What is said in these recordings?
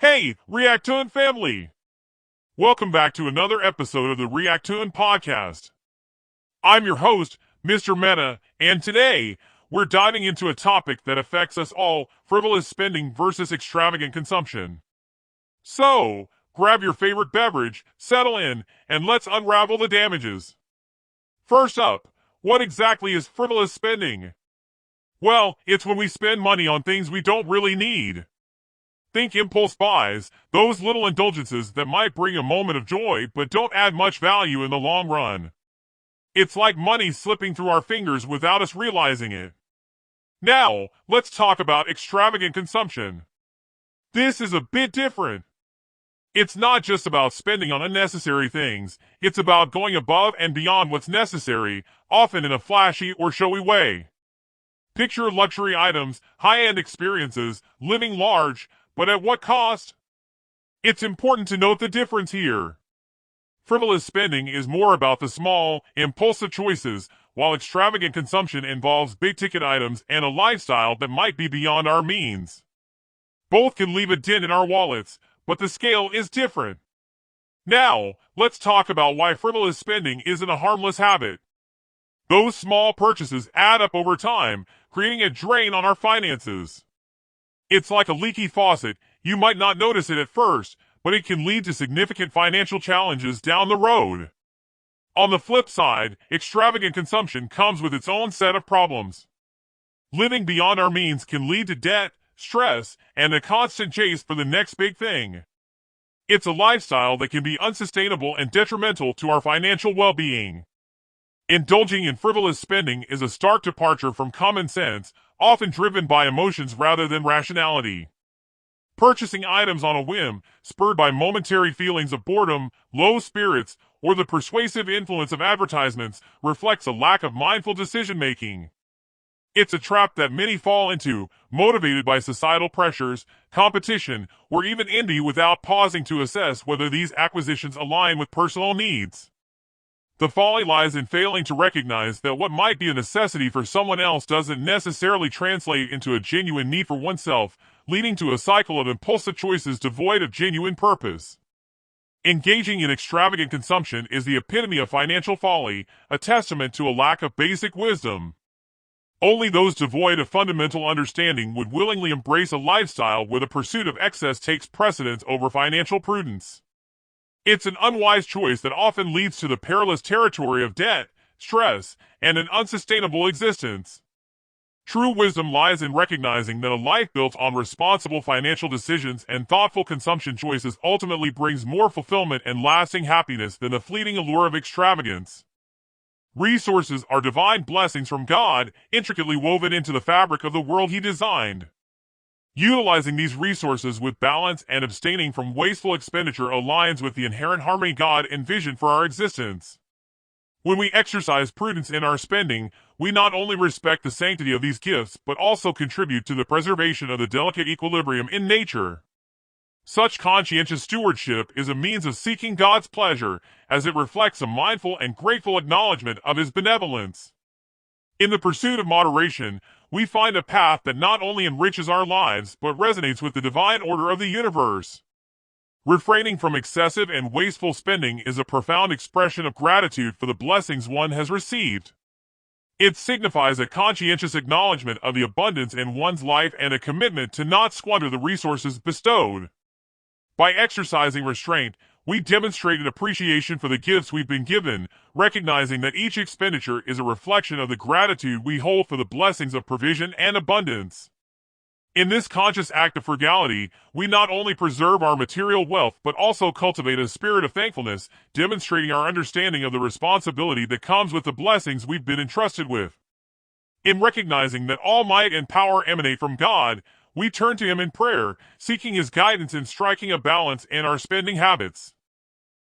Hey, Reactoon family! Welcome back to another episode of the Reactoon Podcast. I'm your host, Mr. Meta, and today we're diving into a topic that affects us all: frivolous spending versus extravagant consumption. So, grab your favorite beverage, settle in, and let's unravel the damages. First up, what exactly is frivolous spending? Well, it's when we spend money on things we don't really need. Think impulse buys, those little indulgences that might bring a moment of joy but don't add much value in the long run. It's like money slipping through our fingers without us realizing it. Now, let's talk about extravagant consumption. This is a bit different. It's not just about spending on unnecessary things, it's about going above and beyond what's necessary, often in a flashy or showy way. Picture luxury items, high-end experiences, living large, but at what cost? It's important to note the difference here. Frivolous spending is more about the small, impulsive choices, while extravagant consumption involves big-ticket items and a lifestyle that might be beyond our means. Both can leave a dent in our wallets, but the scale is different. Now, let's talk about why frivolous spending isn't a harmless habit. Those small purchases add up over time, creating a drain on our finances. It's like a leaky faucet. You might not notice it at first, but it can lead to significant financial challenges down the road. On the flip side, extravagant consumption comes with its own set of problems. Living beyond our means can lead to debt, stress, and a constant chase for the next big thing. It's a lifestyle that can be unsustainable and detrimental to our financial well-being. Indulging in frivolous spending is a stark departure from common sense, often driven by emotions rather than rationality. Purchasing items on a whim, spurred by momentary feelings of boredom, low spirits, or the persuasive influence of advertisements, reflects a lack of mindful decision-making. It's a trap that many fall into, motivated by societal pressures, competition, or even envy, without pausing to assess whether these acquisitions align with personal needs. The folly lies in failing to recognize that what might be a necessity for someone else doesn't necessarily translate into a genuine need for oneself, leading to a cycle of impulsive choices devoid of genuine purpose. Engaging in extravagant consumption is the epitome of financial folly, a testament to a lack of basic wisdom. Only those devoid of fundamental understanding would willingly embrace a lifestyle where the pursuit of excess takes precedence over financial prudence. It's an unwise choice that often leads to the perilous territory of debt, stress, and an unsustainable existence. True wisdom lies in recognizing that a life built on responsible financial decisions and thoughtful consumption choices ultimately brings more fulfillment and lasting happiness than the fleeting allure of extravagance. Resources are divine blessings from God, intricately woven into the fabric of the world He designed. Utilizing these resources with balance and abstaining from wasteful expenditure aligns with the inherent harmony God envisioned for our existence. When we exercise prudence in our spending, we not only respect the sanctity of these gifts but also contribute to the preservation of the delicate equilibrium in nature. Such conscientious stewardship is a means of seeking God's pleasure, as it reflects a mindful and grateful acknowledgement of His benevolence. In the pursuit of moderation, we find a path that not only enriches our lives but resonates with the divine order of the universe. Refraining from excessive and wasteful spending is a profound expression of gratitude for the blessings one has received. It signifies a conscientious acknowledgement of the abundance in one's life and a commitment to not squander the resources bestowed. By exercising restraint, we demonstrate an appreciation for the gifts we've been given, recognizing that each expenditure is a reflection of the gratitude we hold for the blessings of provision and abundance. In this conscious act of frugality, we not only preserve our material wealth but also cultivate a spirit of thankfulness, demonstrating our understanding of the responsibility that comes with the blessings we've been entrusted with. In recognizing that all might and power emanate from God, we turn to Him in prayer, seeking His guidance in striking a balance in our spending habits.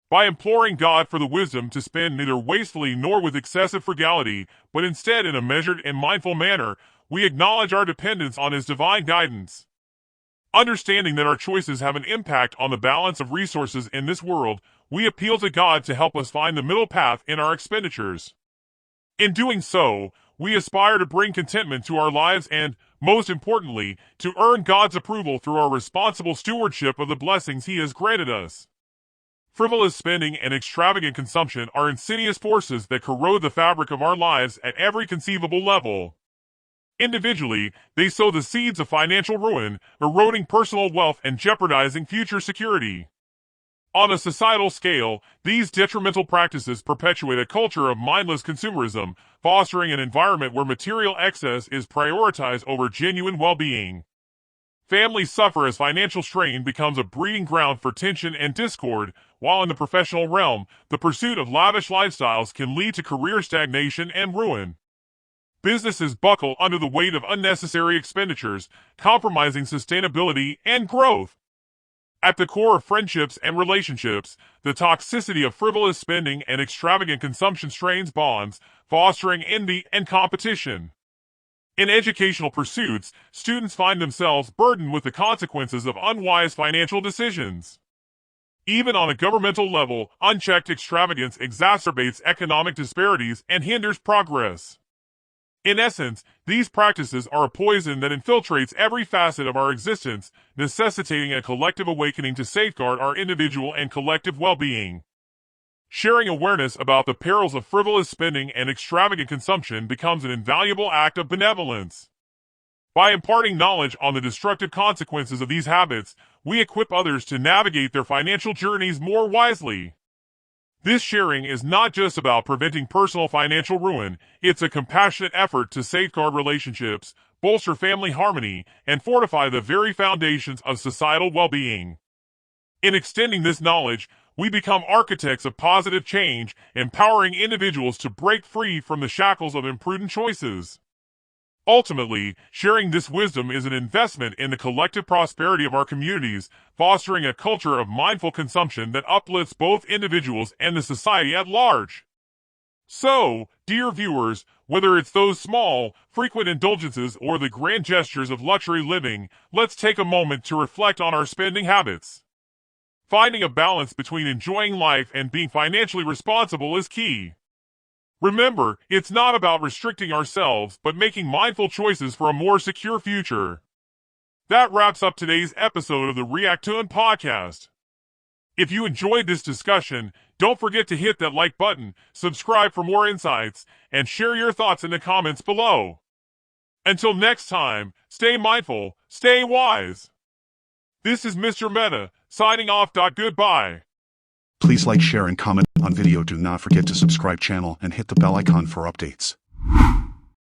By imploring God for the wisdom to spend neither wastefully nor with excessive frugality, but instead in a measured and mindful manner, we acknowledge our dependence on His divine guidance. Understanding that our choices have an impact on the balance of resources in this world, we appeal to God to help us find the middle path in our expenditures. In doing so, we aspire to bring contentment to our lives and, most importantly, to earn God's approval through our responsible stewardship of the blessings He has granted us. Frivolous spending and extravagant consumption are insidious forces that corrode the fabric of our lives at every conceivable level. Individually, they sow the seeds of financial ruin, eroding personal wealth and jeopardizing future security. On a societal scale, these detrimental practices perpetuate a culture of mindless consumerism, fostering an environment where material excess is prioritized over genuine well-being. Families suffer as financial strain becomes a breeding ground for tension and discord, while in the professional realm, the pursuit of lavish lifestyles can lead to career stagnation and ruin. Businesses buckle under the weight of unnecessary expenditures, compromising sustainability and growth. At the core of friendships and relationships, the toxicity of frivolous spending and extravagant consumption strains bonds, fostering envy and competition. In educational pursuits, students find themselves burdened with the consequences of unwise financial decisions. Even on a governmental level, unchecked extravagance exacerbates economic disparities and hinders progress. In essence, these practices are a poison that infiltrates every facet of our existence, necessitating a collective awakening to safeguard our individual and collective well-being. Sharing awareness about the perils of frivolous spending and extravagant consumption becomes an invaluable act of benevolence. By imparting knowledge on the destructive consequences of these habits, we equip others to navigate their financial journeys more wisely. This sharing is not just about preventing personal financial ruin, it's a compassionate effort to safeguard relationships, bolster family harmony, and fortify the very foundations of societal well-being. In extending this knowledge, we become architects of positive change, empowering individuals to break free from the shackles of imprudent choices. Ultimately, sharing this wisdom is an investment in the collective prosperity of our communities, fostering a culture of mindful consumption that uplifts both individuals and the society at large. So, dear viewers, whether it's those small, frequent indulgences or the grand gestures of luxury living, let's take a moment to reflect on our spending habits. Finding a balance between enjoying life and being financially responsible is key. Remember, it's not about restricting ourselves, but making mindful choices for a more secure future. That wraps up today's episode of the Reactoon Podcast. If you enjoyed this discussion, don't forget to hit that like button, subscribe for more insights, and share your thoughts in the comments below. Until next time, stay mindful, stay wise. This is Mr. Meta, signing off. Goodbye. Please like, share, and comment on video. Do not forget to subscribe channel and hit the bell icon for updates.